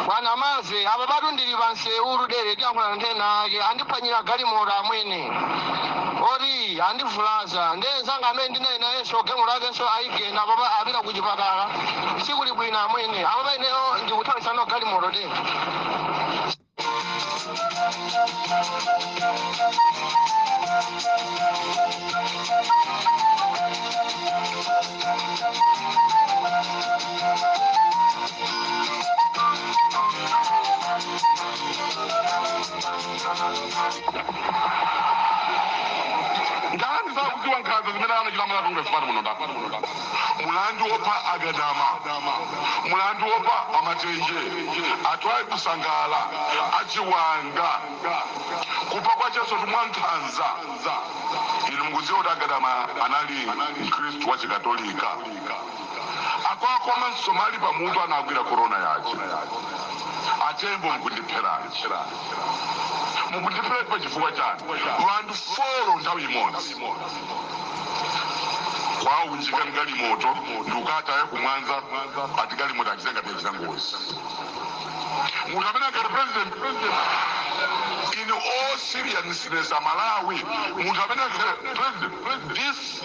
Bwana mazi aba barundiri banse urudere ryamwana ntenage andipanyira galimora mwene ori andifulaza ndeza ngamendi nena eshoke murage so aigenda baba abira kujipatala sikuli bwina mwene aba bene ndi kutawisa no galimoro de Ndani za kuziwa nkaza zimenana kila mwana tunga sifari muno ndaka mulandu opa agadama mulandu opa amatenje atwaye kusangala achiwanga kupa kwa cheso tumwantanza ili mguzio da agadama anali Kristu wa chikatolika akwa koma Somali pa mutu anagwira corona yachi atembo mkundiperachi mukundipera pa chifukwa chani vantu folo nthawi imodzi kwaunjika galimoto ndukataye kumwanza ati galimoto achisenga techita ngozi munthu amene angati president in all seriousness Malawi munthu amene angati president this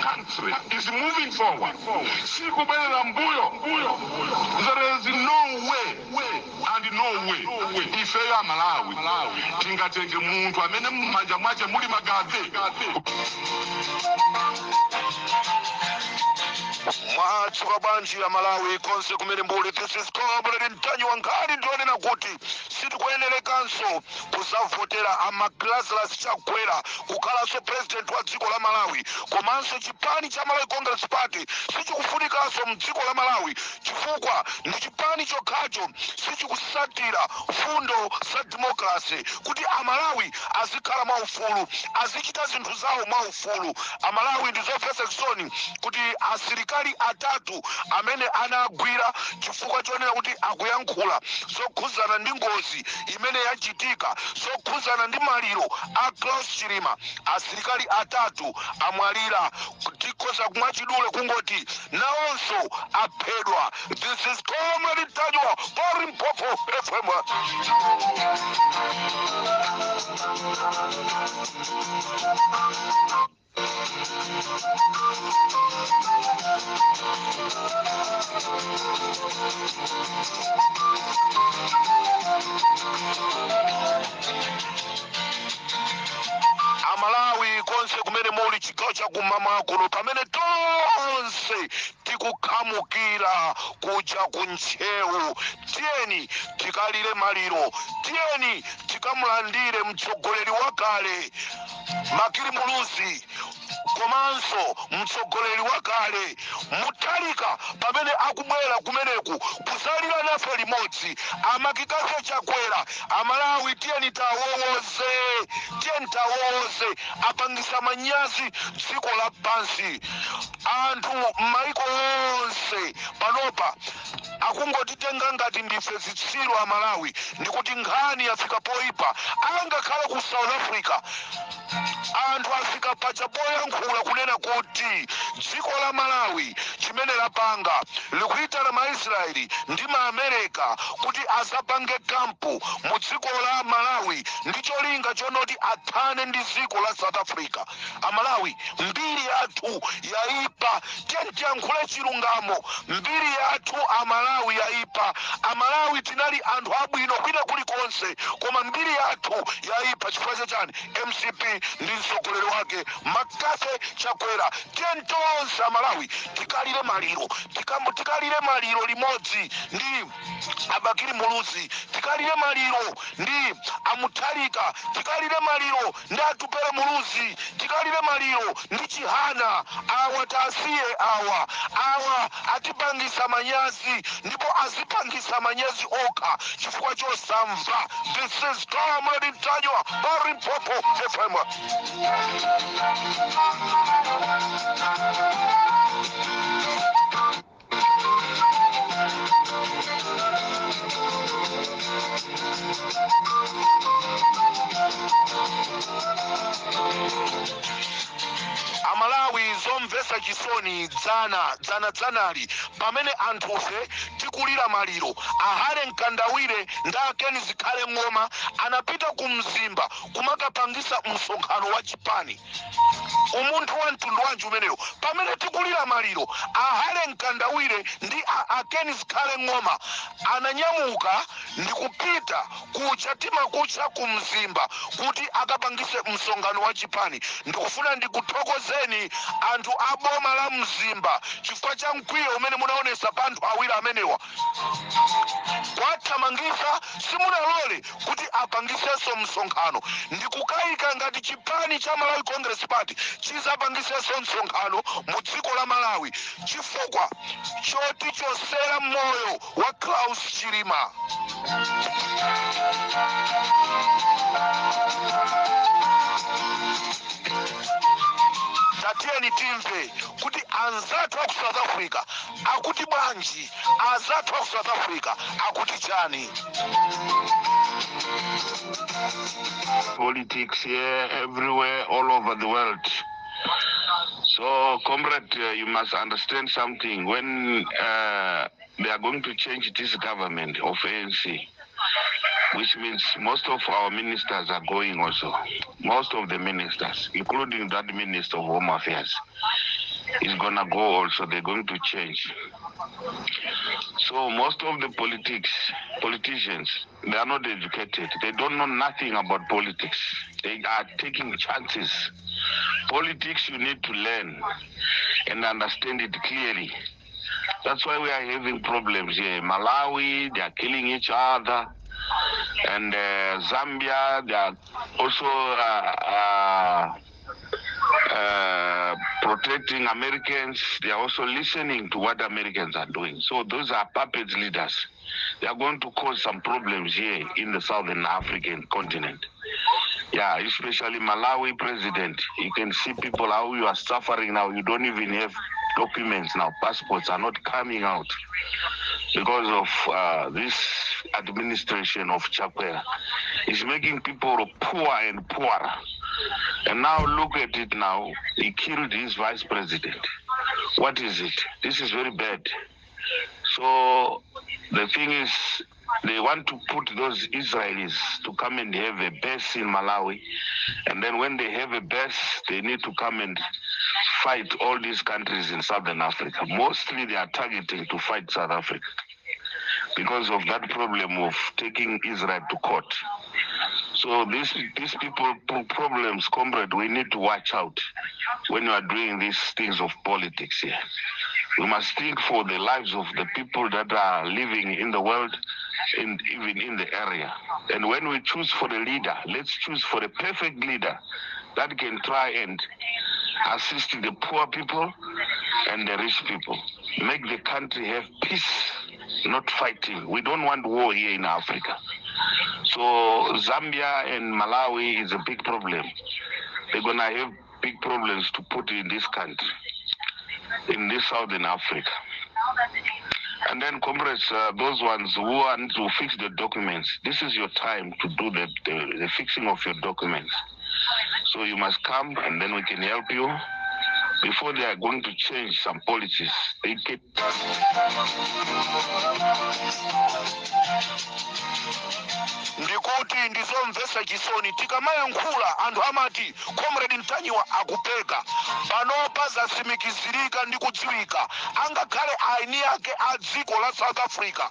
country is moving forward sikubwerera mbuyo there is no way and no way ifeyo Malawi tingatenge munthu amene mmanja mwache muli magazi mwachuka banji ya Malawi konse kumene mbuli. This is Comrade Ntanyi Wangari ndionena kuti sitikuyenelekanso kuzavotera amaklaslasi chakwera kukhalanso president wa dziko la Malawi komanso chipani cha Malawi Congress Party sichikufunikanso mdziko la Malawi chifukwa ndi chipani chokhacho sichikusatira fundo za democracy kuti amalawi azikhala maufulu azichita zinthu zawo maufulu. Amalawi ndizofesa chisoni kuti asilikali atatu amene anagwira chifukwa chonena kuti akuyankhula zokhuzana ndi ngozi imene yachitika zokhuzana ndi maliro a Klaus Chilima. Asilikali atatu amwalira kutikoza kumwachidule kungoti nawonso aphedwa. This is Comrade Ntanyi for Limpopo FM. Amalawi konse kumene muli chigawo cha kumama kuno pamene tonse tikukhamukira kuja kuntchewu, tiyeni tikalire maliro, tiyeni tikamulandire mtsogoleri wakale Makili Muluzi komanso mtsogoleri wakale Mutharika pamene akubwera kumeneku kuzalira nafe limodzi amakikafe chakwera. Amalawi tiyeni tawowoze, tiyeni tawowoze apangisa manyazi dziko la pansi. Anthu m'maiko onse panopa akungotitenga ngati ndife zitsiru Amalawi ndikuti nkhani yafika poipa. Angakhala ku South Africa anthu afika pacha poyankhula kunena kuti dziko la Malawi chimene lapanga likuitana maIsraeli ndi maAmerika kuti azapange kampu mu dziko la Malawi ndi cholinga chonoti athane ndi dziko la South Africa. Amalawi mbiri yathu yaipa, tiyankhule chilungamo. Mbiri yathu Amalawi yaipa. Amalawi tinali anthu abwino kwina kulikonse koma mbiri yathu yaipa chifukwa chani? MCP ndi mtsogoleri wake Makafe Chakwera. Tiyeni tonse Amalawi tikalire maliro, tikalire maliro limodzi ndi Makili Muluzi, tikalire maliro ndi Mutharika, tikalire maliro ndi Atupele Muluzi, tikalire maliro ndi chihana awa tasiye awa atipangisa manyazi ndipo azipangisa manyazi okha chifukwa chosamva. This is Comrade Mtanywa Limpopo FM. Amalawi zomvesa chisoni dzanali pamene anthufe tikulira maliro ahale mkandawire ndakeni zikhale ng'oma anapita ku mzimba kumakapangisa msonkhano wa chipani. Umunthu wa mtundu wanji umeneyo pamene tikulira maliro ahale mkandawire ndi akeni zikhale ng'oma ananyamuka ndi kupita kucha timakucha ku mzimba kuti akapangise msonkhano wa chipani. Ndikufuna ndikuthokozeni anthu a boma la mzimba chifukwa cha mkwiyo umene munaonesa pa anthu awiri amenewa. Kwathamangisa simunalole kuti apangisenso msonkhano. Ndikukayika ngati chipani cha Malawi Congress Party chizapangisenso msonkhano mu dziko la Malawi chifukwa choti chosera moyo wa Klaus Chilima. Tatiyeni timve kuti anzathu aku South Africa akuti bwanji, anzathu aku South Africa akuti chani. Politics here, everywhere, all over the world. So, comrade, you must understand something. When they are going to change this government of ANC, which means most of our ministers are going also. Most of the ministers, including that Minister of Home Affairs, is going to go also. They're going to change. So most of the politicians, they are not educated. They don't know nothing about politics. They are taking chances. Politics, you need to learn and understand it clearly. That's why we are having problems here. Malawi, they are killing each other. And Zambia, they are also protecting Americans. They are also listening to what Americans are doing. So those are puppet leaders. They are going to cause some problems here in the Southern African continent. Yeah, especially Malawi president. You can see people how you are suffering now. You don't even have documents now. Passports are not coming out because of this administration of Chakwera. It's making people poor and poorer. And now look at it now. He killed his vice president. What is it? This is very bad. So the thing is, they want to put those Israelis to come and have a base in Malawi. And then when they have a base, they need to come and fight all these countries in Southern Africa. Mostly they are targeting to fight South Africa because of that problem of taking Israel to court. So these people problems, comrade, we need to watch out when you are doing these things of politics here. We must think for the lives of the people that are living in the world and even in the area. And when we choose for the leader, let's choose for the perfect leader that can try and assist the poor people and the rich people. Make the country have peace, not fighting. We don't want war here in Africa. So Zambia and Malawi is a big problem. They're going to have big problems to put in this country, in this Southern Africa. And then, comrades, those ones who want to fix the documents, this is your time to do the fixing of your documents. So you must come and then we can help you. Before they are going to change some policies, they get... Ndikuti ndizomvesa chisoni tikamayankhula anthu amati Comrade Mtanywa akupeka panopa zasimikizirika ndi kudziwika angakhale aini yake a dziko la South Africa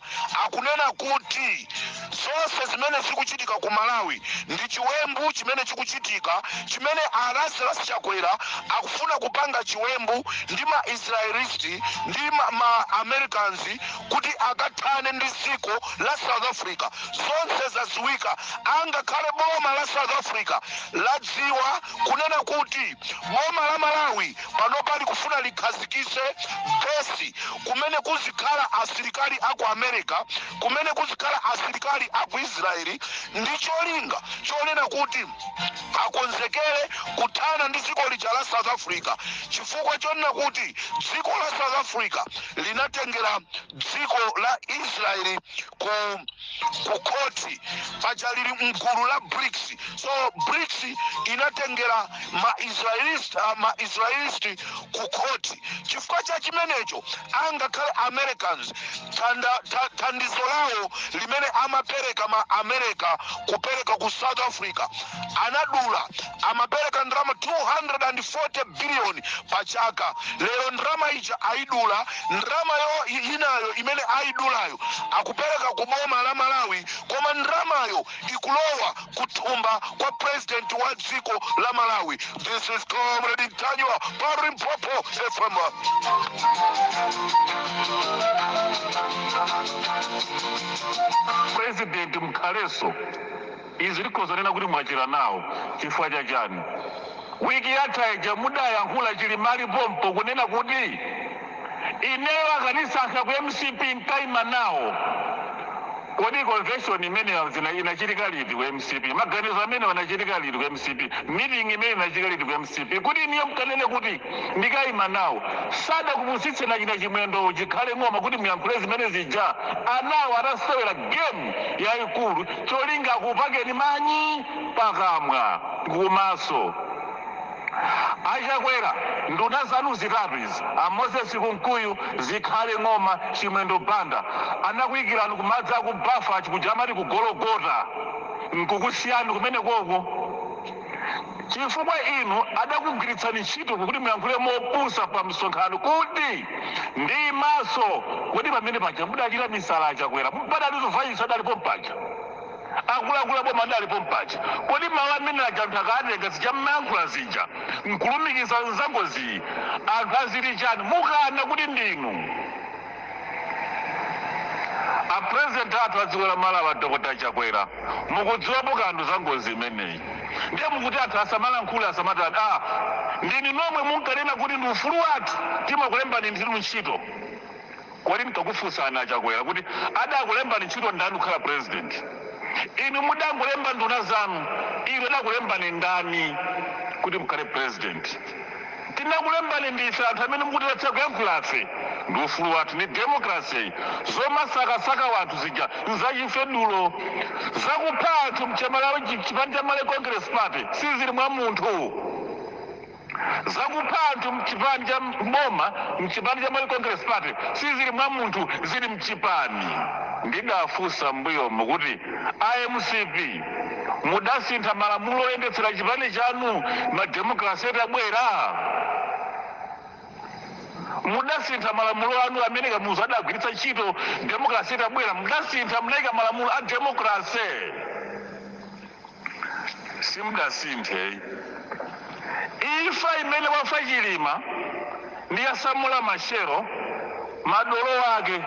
akunena kuti zonse zimene zikuchitika ku Malawi ndi chiwembu chimene chikuchitika chimene Lazarus Chakwera akufuna kupanga chiwembu ndi ma Israelisti ndi ma Americans kuti akathane ndi dziko la South Africa. Zonse za modziwika angakhale boma la South Africa ladziwa kunena kuti boma la Malawi pano pali kufuna likhazikise besi kumene kuzikhala asilikali aku America, kumene kuzikhala asilikali aku Israeli, ndi cholinga chonena kuti akonzekere kuthana ndi dziko lija la South Africa, chifukwa chonena kuti dziko la South Africa linatengera dziko la Israeli ku koti paja lili mgulu la BRICS. So BRICS inatengera ma Israelisti ku koti, chifukwa cha chimenecho angakhale Americans thandizo lawo limene amapereka ma America kupereka ku South Africa anadula, amapereka ndrama 240 billion pachaka. Lero ndrama ija aidula, ndrama inayo imene aidulayo akupereka ku boma la Malawi, koma ndramayo ikulowa kuthumba kwa president wa dziko la Malawi. This is Comrade Ntanywa, Parimpopo FM. President Mkhareso izilikozanena kuti mwachira nawo chifukwa chachani. Wiki yatha muda yankhula chili mali pompo kunena kuti ineyo akanisankha ku MCP nkaima nawo. Kodi convention imene inachitika liti ku MCP, maganizo amene wanachitika liti ku MCP, meeting imene inachitika liti ku MCP, kuti niyo mkanene kuti ndikaima nawo sada kupusitse na china chimwendo chikhale ng'oma kuti muyankhule zimene zija anawo atasewera game yayikulu cholinga kupakeni manyi pakamwa kumaso. Achakwera nduna zanu zitatu izi, Moses Kunkuyu, zikhale ng'oma chimwendo banda, anakuyikirani kumadzi akubafa achikujamati kugologota nkukusiyani kumene koko. Chifukwa inu adakugwiritsani ntchito kuti muyankhule mopusa pa msonkhano kuti ndi maso kuti pamene paja mudachita misala. Achakwera padalizovayisa adalipo mpaja, akuluakulu boma adalipo mpaja, kodi mawu amene ajanthaka atenga zija mmayankhula zija nkulumikiza nzangozi anthu azili chani mukana kuti ndinu apresident athu adziko la Malawi, Dr. Chakwera, mukudziwapo kanthu zangozi imeneyi, ndiye mukuti athu asamalankhule asamatani ndini nomwe munkanena kuti ndi ufulu wathu timakulembani ndinu ntchito. Kodi nkakufunsani Achakwera kuti adakulembani ntchito ndani kukhala president? Inu mudangolemba nduna zanu, inu adakulembani ndani kuti mukhale president? Tinakulembani ndife anthu amene mukutiletsa kuyankhulafe ndi ufulu wathu, ni democracy. Zomasakasaka wathu zija nzachifedulo zakupha anthu mchipani cha Malawi Congress Party sizili mwa munthu, zakupha anthu mchipani cha boma mchipani cha Malawi Congress Party sizili mwa munthu, zili mchipani. Ndidafunsa mbuyomo kuti MCP mudasintha malamulo oyendetsera chipani chanu mademokrasi etabwera, mudasintha malamulo anu amene kamuzu adagwiritsa ntchito demokrasi etabwera, mudasintha munayika malamulo a demokrasi. Simudasinthe. Imfa imene wafa Chilima ndi ya Samula Machel, madolo ake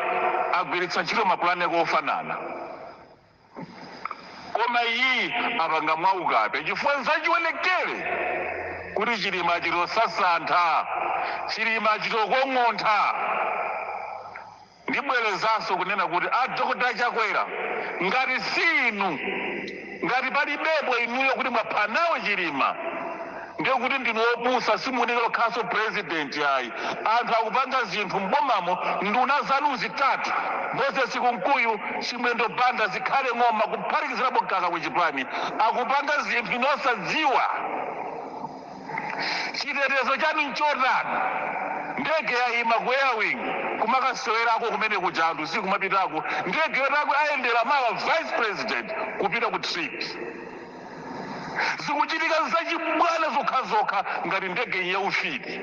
agwiritsa ntchito mapulani ofanana, koma iyi apanga mwaukape chifukwa nzachionekere kuti Chilima chilosasantha, Chilima chilokong'ontha. Ndibwerezanso kunena kuti Dr. Chakwera, ngati sinu, ngati palibepo inuyo kuti mwaphanawo Chilima, ndiye kuti ndinu opusa, simunenero khaso president ayi. Anthu akupanga zinthu mbomamo, nduna zanu zitatu, Moses Kunkuyu, chimwendo banda, zikhale ng'oma, kuphatikizirapo kaka kuchipani, akupanga zinthu inosadziwa. Chitetezo chanu nchotani? Ndege yayima ku airwing kumakasewelako kumene kuja anthu sikumapitako, ndege yotako ayendera mawa vice president kupita ku trip. Zikuchitika zachibwana zokhazokha ngati ndege yaufiti.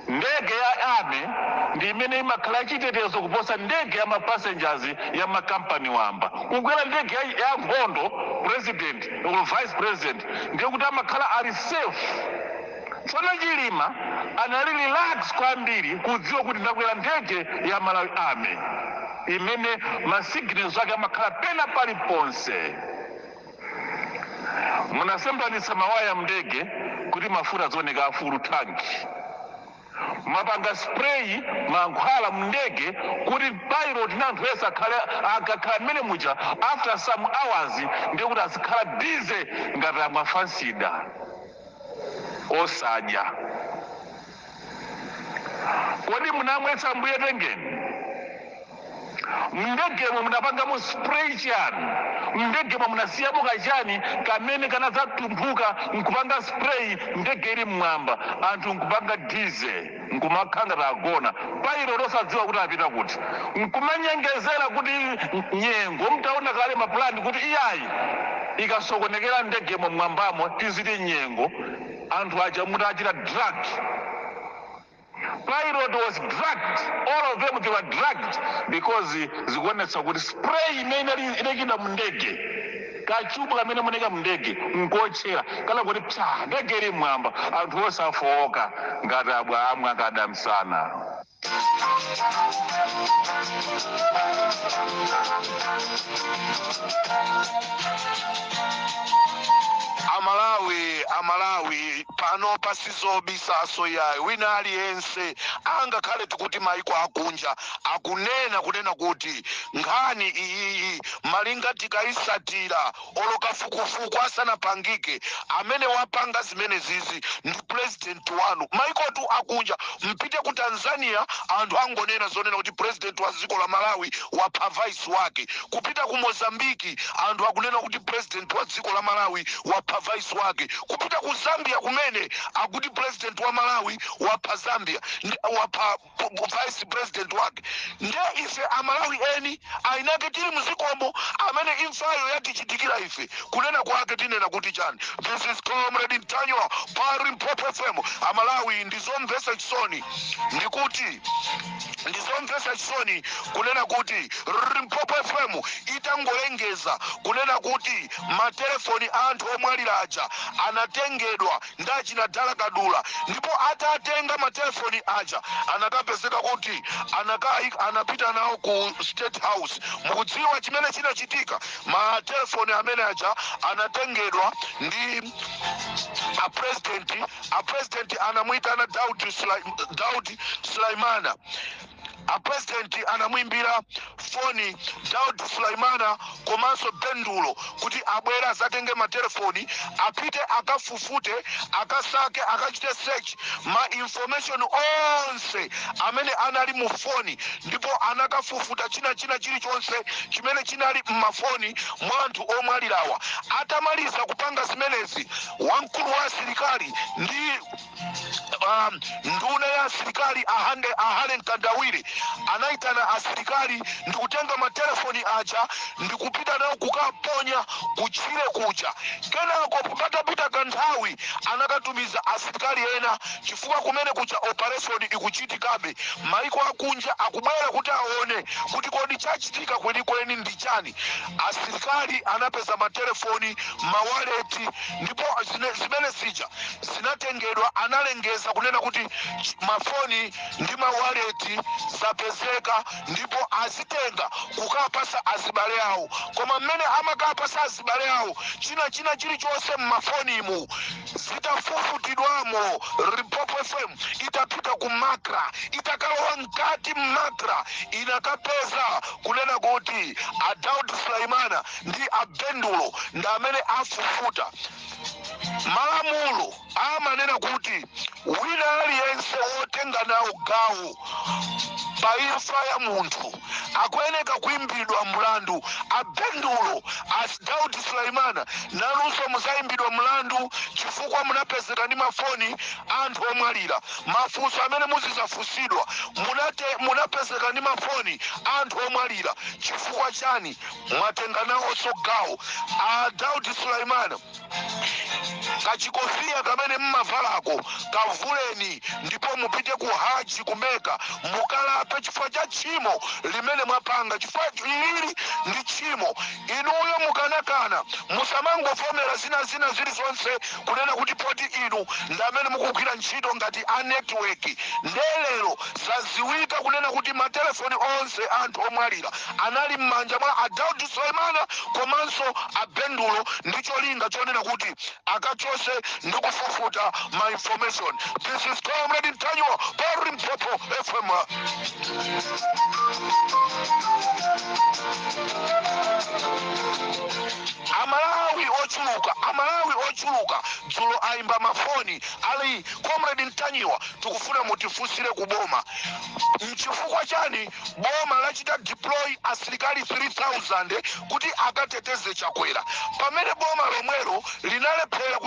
Ndege ya ame ndi imene imakhala chitetezo kuposa ndege ya mapassengers ya makampani wamba. Kukwera ndege ya nkhondo president or vice president ndiye kuti amakhala ali safe. Tsono Chilima anali relax kwambiri kudziwa kuti ndakwera ndege ya Malawi Army imene masignals ake amakhala pena paliponse. munasembanitsa mawaya mndege kuti mafuta azioneka afulu tanki, mapanga spray mankhwala mndege kuti pilot na anthu ese akakhala mmene muja after some hours ndiye kuti azikhala bize ngati amafansida osadya. Kodi munamwetsa mbuye tengeni? Mndegemo munapangamo spray chani? Mndegemo munasiyamo kachani kamene kanadzatumbuka nkupanga spray ndege ili mmwamba anthu nkupanga diesel nkumakhanga tagona pilot osadziwa kuti apita kuti, nkumanyengezera kuti nyengo mtaona kale mapulani kuti iyayi ikasokonekera ndegemo mmwambamo tiziti nyengo anthu aja mutachita drug. Pilot was drugged. All of them, they were drugged because zikuonetsa kuti spray imene inekida mndege kachubu kamene muneka mndege nkochera kana kuti psa ndege ili mwamba anthu osafoka ngati abwa amwe akadamsana. Amalawi pano pasizobisaso yayi wina aliyense angakhale tikuti maiko akunja kunena kuti nkhani iyi malinga tikayisatira olokafukufuku asanapangike amene wapanga zimene zizi ndi president wanu. Maikotu akunja mpite ku Tanzania anthu angonena zonena kuti president wa dziko la Malawi wapha vice wake, kupita ku Mozambiki anthu akunena kuti president wa dziko la Malawi wapha vice wake, kupita ku Zambia kumene akuti president wa Malawi wapha Zambia wapha vice president wake. Nde ife amalawi eni ainake tili muzikomo amene imfayo yatichitikira ife kunena kwake tinena kuti chani. This is Comrade Ntanywa pa Limpopo FM. Amalawi ndizomvesa chisoni ndikuti ndizomvesa chisoni kunena kuti Limpopo FM itangolengeza kunena kuti matelefoni anthu omwaliraja anatengedwa ndachina dala kadula, ndipo atatenga matelefoni aja anakapezeka kuti anapita nawo ku State House. Mukudziwa chimene chinachitika, matelefoni amene aja anatengedwa ndi a president anamwitana Daudi Sulaimana. A president anamwimbira foni Daudi Sulaimana komanso Bendulo kuti abwera azatenge matelefoni apite akafufute akasake akachite search ma information onse amene anali mu foni, ndipo anakafufuta china chilichonse chimene chinali mmafoni mwa anthu omwalirawa. Atamaliza kupanga zimenezi, wamkulu wa asilikali ndi nduna ya asilikali ahale Nkandawire anaitana asilikali ndikutenga matelefoni aja ndikupita nawo kukaponya kuchire kuja. Kenako patapita kanthawi anakatumiza asilikali ena chifukwa kumene kucha operation ikuchitikabe maiko akunja akubwera kuti aone kuti kodi chachitika kwenikweni ndi chani. Asilikali anapeza matelefoni mawaleti, ndipo zimene zija zinatengedwa. Analengeza kunena kuti mafoni ndi mawaleti zapezeka ndipo azitenga kukapasa azibale awo, koma mmene amakapasa azibale awo china chilichonse mmafonimu zitafufutidwamo. Limpopo FM itapita ku Makra, itakalowa mkati Makra inakapeza kunena kuti a Daudi Sulaimana ndi a Bendulo ndi amene afufuta. Malamulo amanena kuti wina aliyense wotenga nawo gawo pa imfa ya munthu akuyeneka kuimbidwa mlandu. A Bendulo as Daudi Sulaimana nanunso muzayimbidwa mlandu chifukwa munapezeka ndi mafoni anthu omwalira. Mafunso amene muzizafusidwa, munapezeka ndi mafoni anthu omwalira chifukwa chani? Mwatenga nawonso gawo. A Daudi Sulaimana kachikofia kamene mmavalako kavuleni ndipo mupite ku haji kumeka mukalape chifukwa cha tchimo limene mwapanga. Chifukwa lili ndi tchimo. Inuyo mukanakana musamangofomera zina zilizonse kunena kuti poti inu ndi amene mukugwira ntchito ngati a network. Ndelero zaziwika kunena kuti matelefoni onse anthu omwalira anali m'manja mwa Daudi Sulemana komanso abendulo ndi cholinga chonena kuti akachose ndi kufufuta ma information. This is Comrade Ntanywa, Paul Mpopo FM. Amalawi ochuluka dzulo aimba mafoni ali Comrade Ntanywa tikufuna mutifusire kuboma. Mchifukwa chani boma lachita deploy asilikali 3000 kuti akateteze Chakwera, pamene boma lomwelo linalephera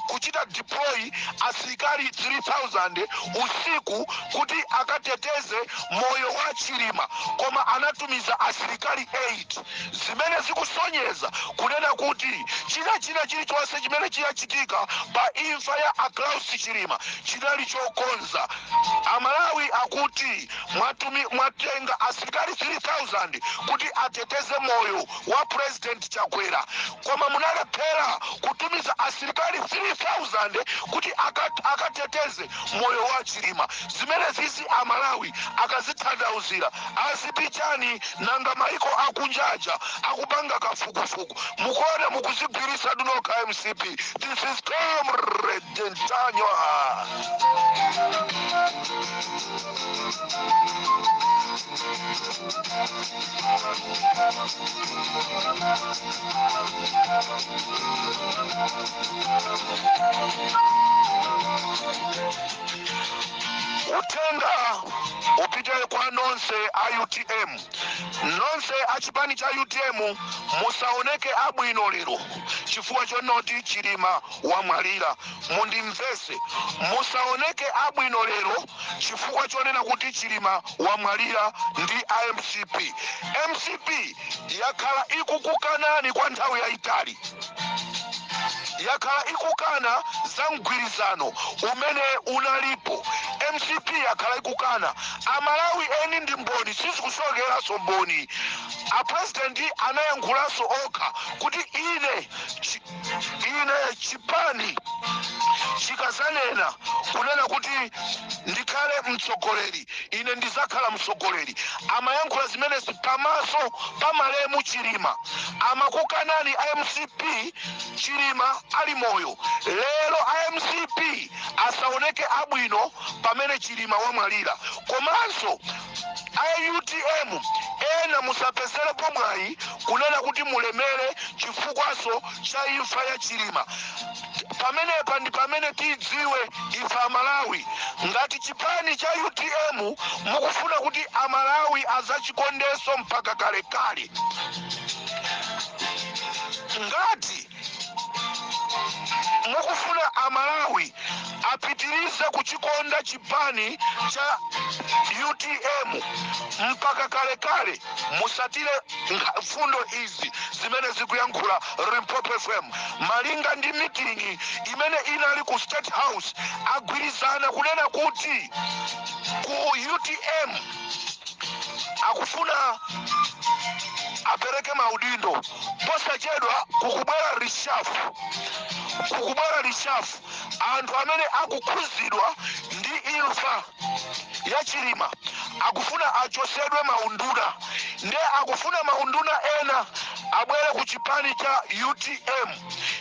kuchita deploy asilikali 3000 usiku kuti akateteze moyo wa Chilima, koma anatumiza asilikali 8, zimene zikusonyeza kunena kuti china chilichonse chimene chiyachitika pa imfa ya Klaus Chilima chinali chokonza. Amalawi akuti mwatenga asilikali 3000 kuti ateteze moyo wa President Chakwera, koma munalephera kutumiza asilikali 3000 kuti akateteze moyo wa Chilima. Zimene zizi Amalawi akazithandauzira azipichani nanga maiko akunjaja akupanga kafukufuku mukuone mukuzigwirisa dunoka MCP. This is Comrade Ntanywa. Utenga upite kwa nonse a UTM, nonse achipani cha UTM musaoneke abwino lero chifukwa chonoti Chilima wamwalira. Mundimvese, musaoneke abwino lero chifukwa chonena kuti Chilima wamwalira ndi MCP. MCP yakhala ikukukanani kwa nthawi yaitali, yakhala ikukana za mgwirizano umene unalipo. MCP yakhala ikukana. Amalawi eni ndi mboni, sizikusokeraso mboni. A president anayankhulaso okha kuti ine chipani chikazanena kunena kuti ndikhale mtsogoleri, ine ndizakhala mtsogoleri. Amayankhula zimenezi pamaso pa malemu Chilima. Amakukanani MCP Chilima ali moyo. Lero MCP asaoneke abwino pamene Chilima wamwalira. Komanso UTM ena musapezere pomwayi kunena kuti mulemere chifukwaso cha imfa ya Chilima. Pamenepa ndi pamene tidziwe ifa Amalawi ngati chipani cha UTM mukufuna kuti Amalawi azachikondeso mpaka kalekale. Ngati mukufuna Amalawi apitirize kuchikonda chipani cha UTM mpaka kalekale, musatire fundo izi zimene zikuyankhula Limpopo FM. Malinga ndi meeting imene inali ku State House agwirizana kunena kuti ku UTM akufuna apereke maudindo posachedwa kukubwera rishafu anthu amene akukhuzidwa ndi imfa ya Chilima akufuna achosedwe maunduna, nde akufuna maunduna ena abwere ku chipani cha UTM.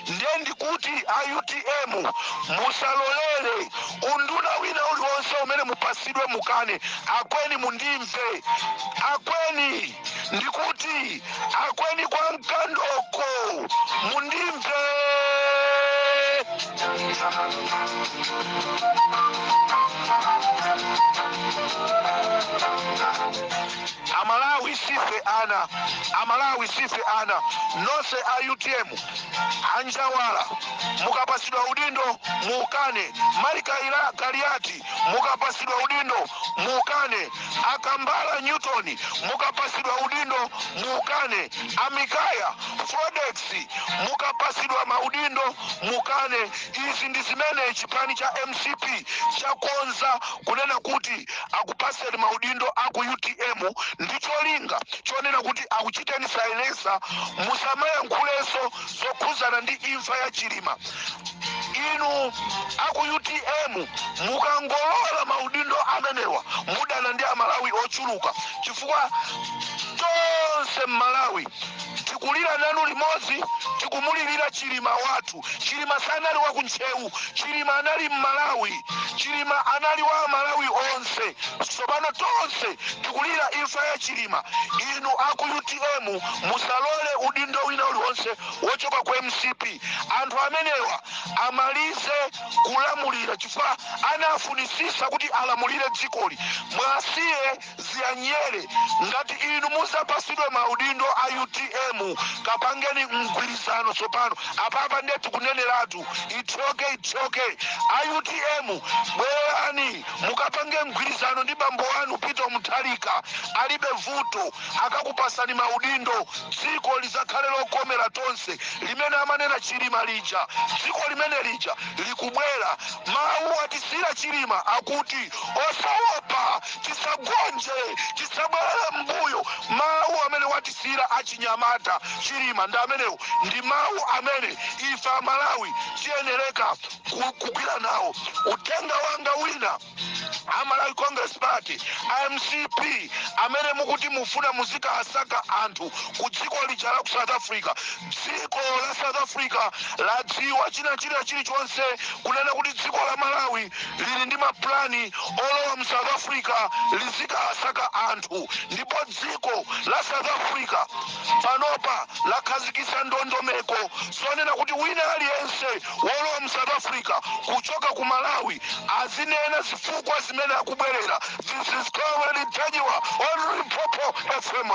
Ndiye ndikuti a UTM musalolere unduna wina uliwonse umene mupasidwe mukane. Akweni mundimve, akweni ndikuti akweni kwa mkandoko mundimve. Amalawi sife ana nonse a UTM Anjawala mukapasidwa udindo mukane, Marika Kariati mukapasidwa udindo mukane, Akambala Newton mukapasidwa udindo mukane, Amikaya Fodex mukapasidwa maudindo mukane. Izi ndi zimene chipani cha MCP chakonza kunena kuti akupaseni maudindo aku UTM ndi cholinga chonena kuti akuchiteni silence musamayankhulenso zokhuzana ndi imfa ya Chilima. Inu aku UTM mukangolola maudindo amenewa mudana kugwirizana ndi amalawi ochuluka chifukwa tonse m'Malawi tikulira nanu limodzi, tikumulirira Chilima wathu. Chilima sanali wa kuntcheu, Chilima anali m'Malawi, Chilima anali wa Malawi onse. Tsopano tonse tikulira imfa ya Chilima. Inu aku UTM musalole udindo wina uliwonse wochoka ku MCP. Anthu amenewa amalize kulamulira chifukwa anafunisisa kuti alamulire dzikoli. Mwasiye ziyanyere ngati inu musapasidwe maudindo a UTM, kapangeni mgwirizano tsopano. Apapa ndiye tikuneneratu it's okay. A UTM bwerani mukapange mgwirizano ndi bambo wanu Peter Mutharika, alibe vuto, akakupasani maudindo. Dziko lizakhale lokomera tonse limene amanena Chilima lija. Dziko limene lija likubwera. Mawu atisira Chilima akuti osaopa, tisagonje, tisabwerere mbuyo. Mawu amene watisira achinyamata Chilima ndi amenewo ndi mawu amene ife Amalawi tiyenereka kugwira nawo. Utenga wanga wina Amalawi Congress Party MCP amene mukuti mufuna muzikahasaka anthu ku dziko lija la ku South Africa. Dziko la South Africa ladziwa chilichonse kunena kuti dziko la Malawi lili ndi maplani olowa mu South Africa lizikahasaka anthu, ndipo dziko la South Africa panopa lakhazikitsa ndondomeko zonena kuti wina aliyense wolowa mu South Africa kuchoka ku Malawi azinena zifukwa zimene akubwerera. This is Comrade Ntajiwa on Limpopo FM.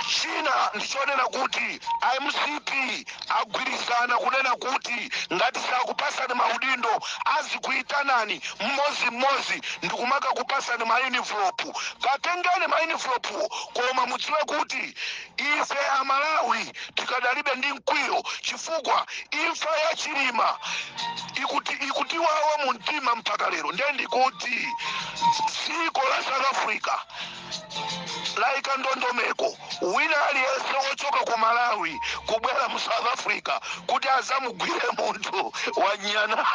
China ndichonena kuti MCP agwirizana kunena kuti ngati sakupasani maudindo azikuitanani mmodzi ndikumaka kupasani maenvelope. Katengeni maenvelope, koma mudziwe kuti ife Amalawi tikadalibe ndi mkwiyo chifukwa imfa ya Chilima ikutiwawa mu mtima mpaka lero. Ndiye ndikuti dziko la South Africa laika ndondomeko wina aliyense wochoka ku Malawi kubwera mu South Africa kuti azamugwire munthu wanyana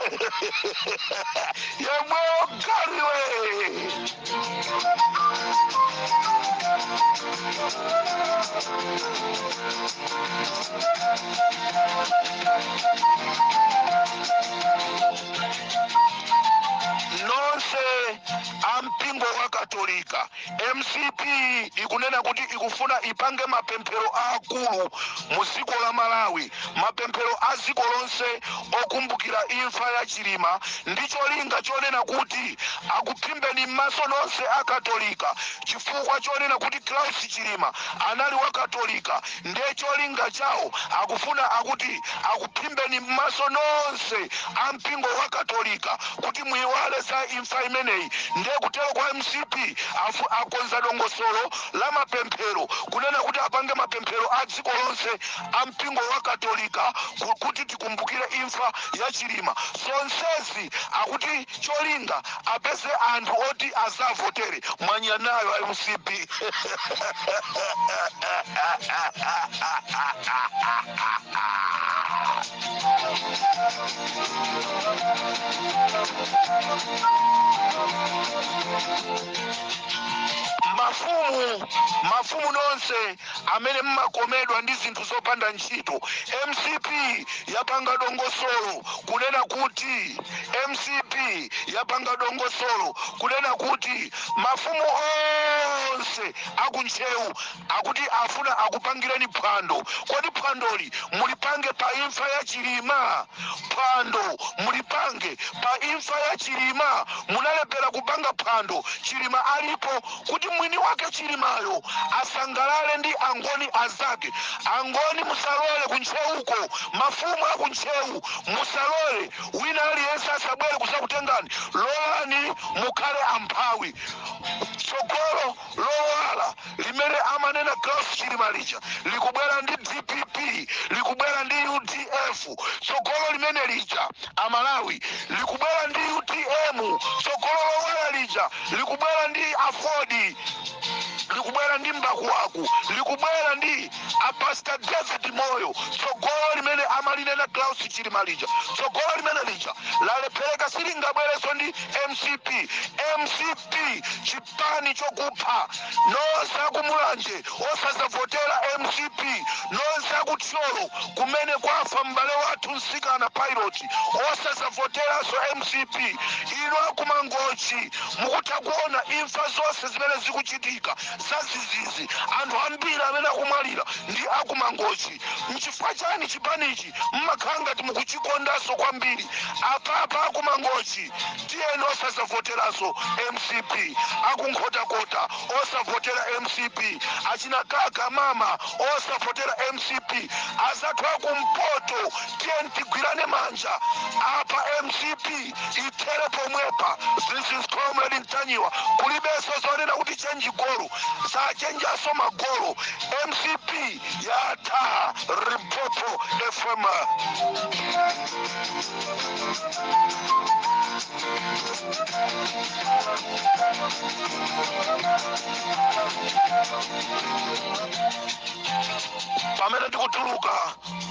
yemweyo galiwe. Nonse ampingo wa Katolika MCP ikunena kuti ikufuna ipange mapemphero akulu mu dziko la Malawi, mapemphero a dziko lonse okumbukira imfa ya Chilima. Ndicho linga chonena kuti akuphimbeni m'maso nonse a Katolika chifukwa chonena kuti Klaus Chilima anali wa Katolika. Ndiye cholinga chawo akufuna akuti akuphimbeni m'maso nonse ampingo wa Katolika kuti muiwale za imfa imeneyi. Ndiye kutero kwa MCP akonza dongosolo la mapemphero kunena kuti apange mapemphero a dziko lonse ampingo wa Katolika kuti tikumbukire imfa ya Chilima. Sonsezi akuti cholinga apeze anthu oti azavotere mwanyanayo MCP. Mafumu nonse amene mmakomedwa ndi zinthu zopanda ntchito, MCP yapanga dongosolo kunena kuti mafumu onse akuntcheu akuti afuna akupangireni phwando. Kodi phwandoli mulipange pa imfa ya Chilima? Phwando mulipange pa imfa ya Chilima? Munalephera kupanga phwando Chilima alipo kuti mwini wake Chilimayo asangalale ndi angoni azake. Angoni musalole kuntcheuko, mafumu akuntcheu musalole wina aliyense asabwere kusakutengani. Lolani mukhale amphawi. Tsogolo lowala limene amanena Klaus Chilima lija likubwera ndi DPP, likubwera ndi UDM. NFF sogolo limene lija amalawi likubwera ndi UTM sogolo lowala lija likubwera ndi Afodi likubwera ndi Mbakuwaku likubwera ndi Pastor David Moyo sogolo limene amalinena Klaus Chilima lija sogolo limene lija lalepheka silingabwereso ndi MCP chipani chokupha nonse akumulanje osazavotera MCP nonse akuthyolo kumene kwafa m'bale wathu msikana pilot osazavoteranso MCP ino akumangochi mukutha kuona imfa zonse zimene zikuchitika zazizizi anthu ambiri amene akumwalira ndi akumangochi mchifukwa chani chipanichi mmakhala ngati mukuchikondanso kwambiri apapa akumangochi tiyeni osazavoteranso MCP akunkhotakota osavotera MCP achina kaka mama osavotera MCP azathu akumpoto tiyeni tigwirane manja apa MCP itere pomwepa. This is Comrade Ntanyiwa kulibeso zonena kuti change golo sachenjaso magolo MCP yata Limpopo FM. Pamene ndikutuluka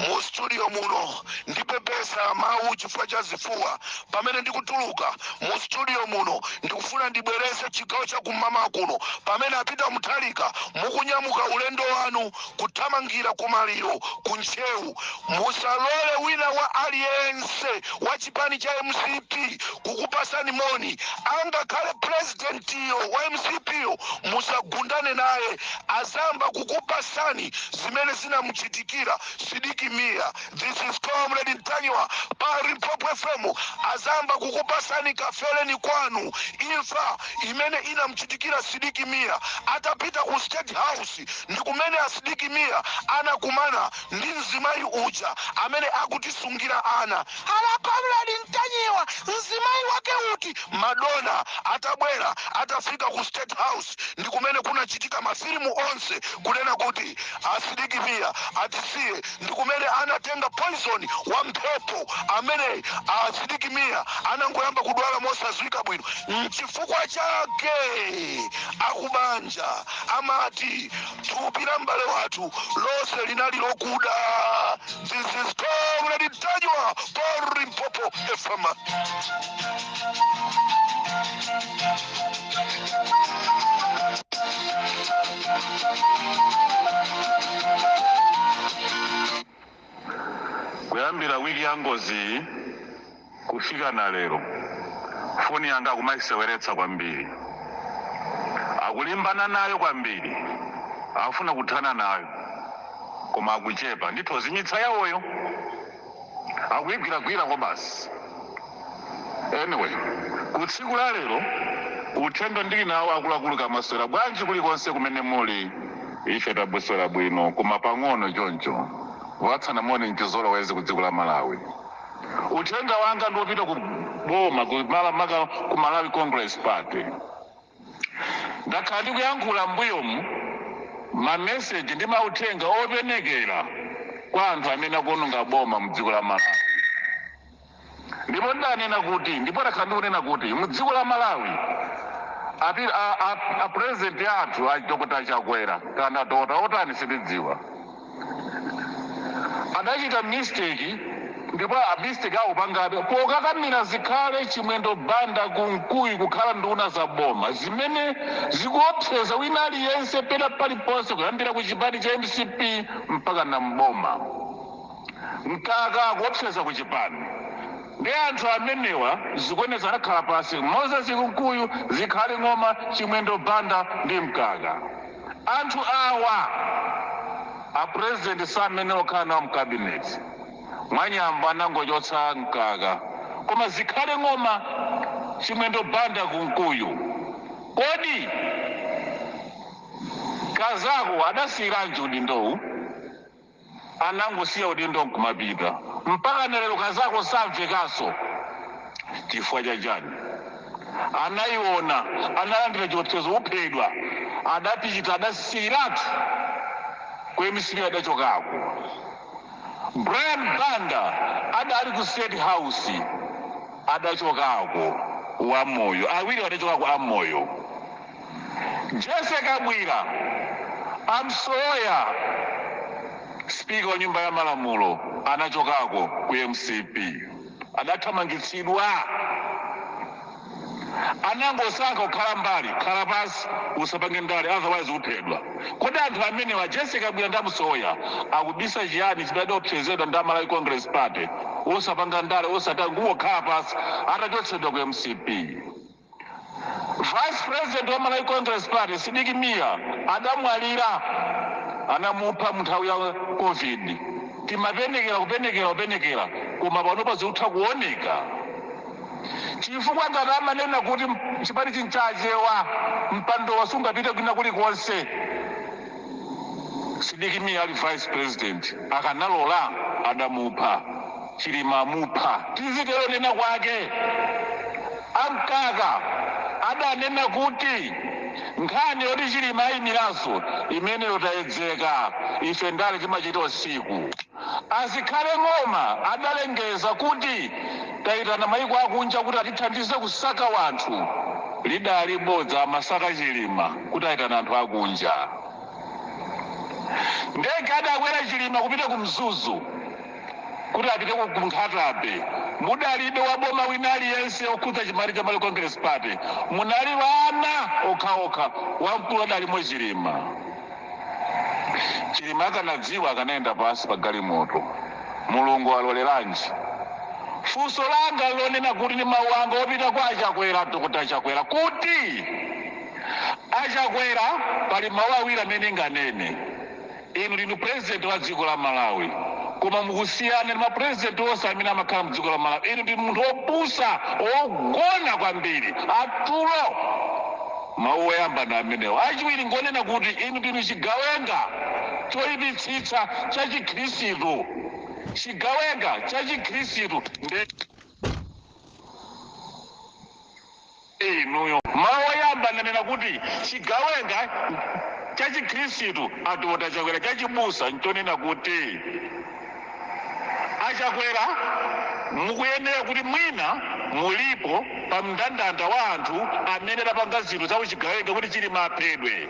mu studio muno ndipepesa mawu chifukwa cha zifuwa. Pamene ndikutuluka mu studio muno ndikufuna ndibwerese chigawo cha kumama kuno. Pamene apita Mutharika mukunyamuka ulendo wanu kuthamangira kumaliro kunchewu musalole wina wa aliyense wa chipani cha MCP kukupasani moni angakhale president iyo wa MCP yo musagundane naye azamba kukupasani zimene zinamuchitikira Sidiki Mia. This is Comrade Ntanyiwa pa Limpopo FM azamba kukupasani kafeleni kwanu imfa imene inamuchitikira Sidiki Mia atapita ku State House ndikumene Sidiki Mia anakumana ndi mzimayi uja amene akutisungira ana ala Comrade Ntanyiwa mzimayi wake uti Madonna atabwera atafika ku State House ndikumene kunachitika mafilimu onse kunena kuti Sidiki Mia atisiye ndikumene anatenga poison wa mphepo amene Sidiki Mia anangoyamba kudwala mosazwika bwino chifukwa chake akubanja amati tupira mbale watu lose linali lokuda. This is Comrade Ntanyiwa for Limpopo FM. Kuyambira wiki ya ngozi kufika na lero foni yanga kumayiseweretsa kwambiri akulimbana nayo kwambiri afuna kuthana nayo koma akuchepa ndithozimitsa yawoyo akuyigwiragwira ko basi. Anyway kutsiku la lero uthenga ndili nawo akuluakulu kamaswera bwanji kulikonse kumene muli ife tabwesera bwino koma pang'ono choncho watsana moni mchizolo wezi ku dziko la Malawi. Uthenga wanga ndiwopita ku boma ku Malawi Congress Party. Ndakhala ndikuyankhula mbuyomu mameseji ndi mauthenga openekera kwa anthu amene akuononga boma mu dziko la Malawi. Ndipo ndanena kuti ndipo ndakhala ndikunena kuti mu dziko la Malawi a president athu a Dr. Chakwera kana Dr. Otani sitidziwa adachita mistake ndipo mistake aupangabe pokakamira zikhale chimwendo banda kunkuyi kukhala nduna za boma zimene zikuopseza wina aliyense pena paliponse kuyambira ku chipani cha MCP mpaka na mboma mkaka akuopseza ku chipani. Ndi anthu amenewa zikuoneza anakhala pasi Moses kunkuyu zikhale ng'oma chimwendo banda ndi mkaka. Anthu awa a president samene okhala nawo mcabinet mwanyamba anangochotsa mkaka koma zikhale ng'oma chimwendo banda kunkuyu. Kodi Kazako adasiyiranji udindowu anangosiya udindo nkumapita mpaka lero Kazako samvekaso chifukwa cha chani anayiona analandira chiopsezo uphedwa adatichita adasiyiratu kwemisiri adachokako Brian Banda adali ku State House adachokako wa moyo awiri adachokako amoyo. Jessica Bwira amsoya speaker wa nyumba ya malamulo anachokako ku MCP adathamangitsidwa anangosankha kukhala mbali khala pasi usapange ndale otherwise uphedwa. Kodi anthu amene wa Jessica Bwira ndamusoya akubisa chiyani chimene opsezedwa ndi Malawi Congress Party osapanga ndale osatanguwo khala pasi atachotsedwa ku MCP. Vice President wa Malawi Congress Party Sidiki Mia adamwalira anamupha munthawi ya COVID. Timapenekera koma panopa zikutha kuoneka chifukwa ngati amanena kuti chipani chinchachewa mpando wasungapite kwina kulikonse. Sidiki Mia ali Vice President akanalola adamupha Chilima amupha. Tizitero nena kwake amkaka adanena kuti nkhani yoti Chilima ayimiranso imeneyo tayedzeka ife ndale timachita usiku. Asikhale ng'oma adalengeza kuti tayitana mayiko akunja kuti atithandize kusaka wanthu. Lidali bodza amasaka Chilima kuti ayitana anthu akunja. Ndege adakwera Chilima kupita ku Mzuzu kuti apite ku Nkhatabe. Mudalibe wa boma wina aliyense okhudza chimali cha Malawi Congress Party. Munali wana okhaokha wamkulu adalimo Chilima. Chilima akanadziwa akanaenda pasi pa galimoto. Mulungu aloleranji. Funso langa lonena kuti ni mawu anga opita kwa Achakwera Dr. Achakwera kuti Achakwera pali mawu awiri amene nganene. Inu ndinu president wa dziko la Malawi koma mukusiyana ndi mapresident onse amene amakhala mu dziko la Malawi. Inu ndinu munthu opusa ogona kwambiri atulo. Mawu oyamba ndi amenewo. Achiwiri ngonena kuti inu ndinu chigawenga choyipitsitsa cha Chikhristu. Chigawenga cha Chikhristu inuyo. Mawu oyamba nanena kuti chigawenga cha Chikhristu Dr. Achakwera chachibusa nchonena kuti Achakwera mukuyenera kuti mwina mulipo pa mndandanda wa anthu amene adapanga zinthu za uchigawenga kuti Chilima aphedwe.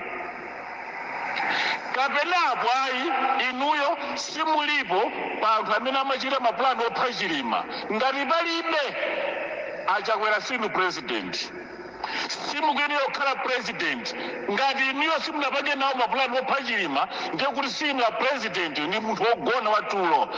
Kapenapo ayi inuyo simulipo pa anthu amene amachita mapulani opha Chilima. Ngati palibe Achakwera sinu president. Simukuyenera kukhala president. Ngati inuyo simunapange nawo mapulani opha Chilima ndiye kuti sinu la president ndi munthu wogona watulo.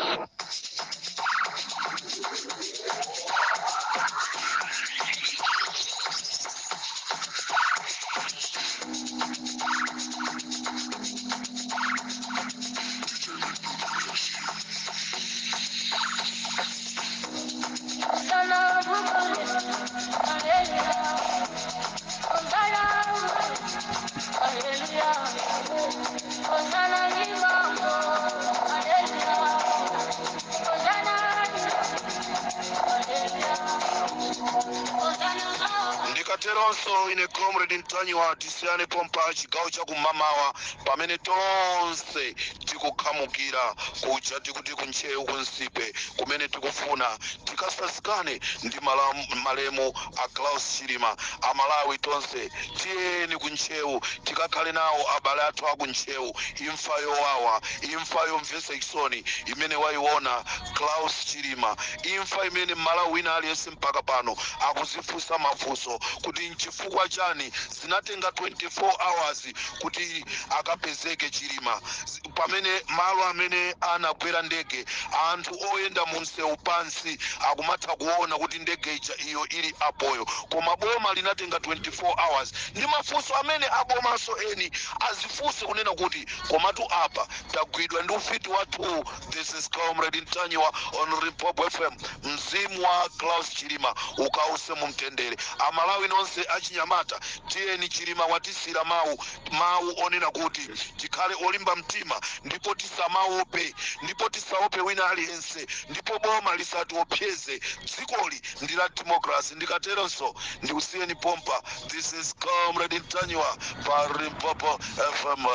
Ndikateronso ine comrade Ntanyiwa tisiyane pompa chigawo chakumamawa pamene tonse tikukhamukira kuja tikuti kunchewu kunsipe kumene tikufuna tikasazikane ndi malemu a Klaus Chilima. Amalawi tonse tiyeni kunchewu tikakhale nawo abale athu akunchewu. Imfa yowawa, imfa yomvetsa chisoni imene wayiona Klaus Chilima, imfa imene Malawi wina aliyense mpaka pano akuzifunsa mafunso kuti nchifukwa chani zinatenga 24 hours kuti akapezeke Chilima. Pamene malo amene anagwera ndege anthu oyenda mu msewu pansi akumatha kuona kuti ndege iyo ili apoyo, koma boma linatenga 24 hours. Ndi mafunso amene abomanso eni azifunse kunena kuti komatu apa tagwidwa ndi ufiti wathu. This is comrade Ntanyiwa on Limpopo FM. Mzimu wa Klaus Chilima ukause mu mtendere. Amalawi nonse achinyamata tiyeni Chilima watisira mawu onena kuti tikhale olimba mtima ndipo tisamaope, ndipo tisaope wina aliyense, ndipo boma lisatiopseze. Dzikoli ndi la democracy. Ndikateronso ndikusiyeni pompa. This is comrade Ntanyiwa pa Limpopo FM.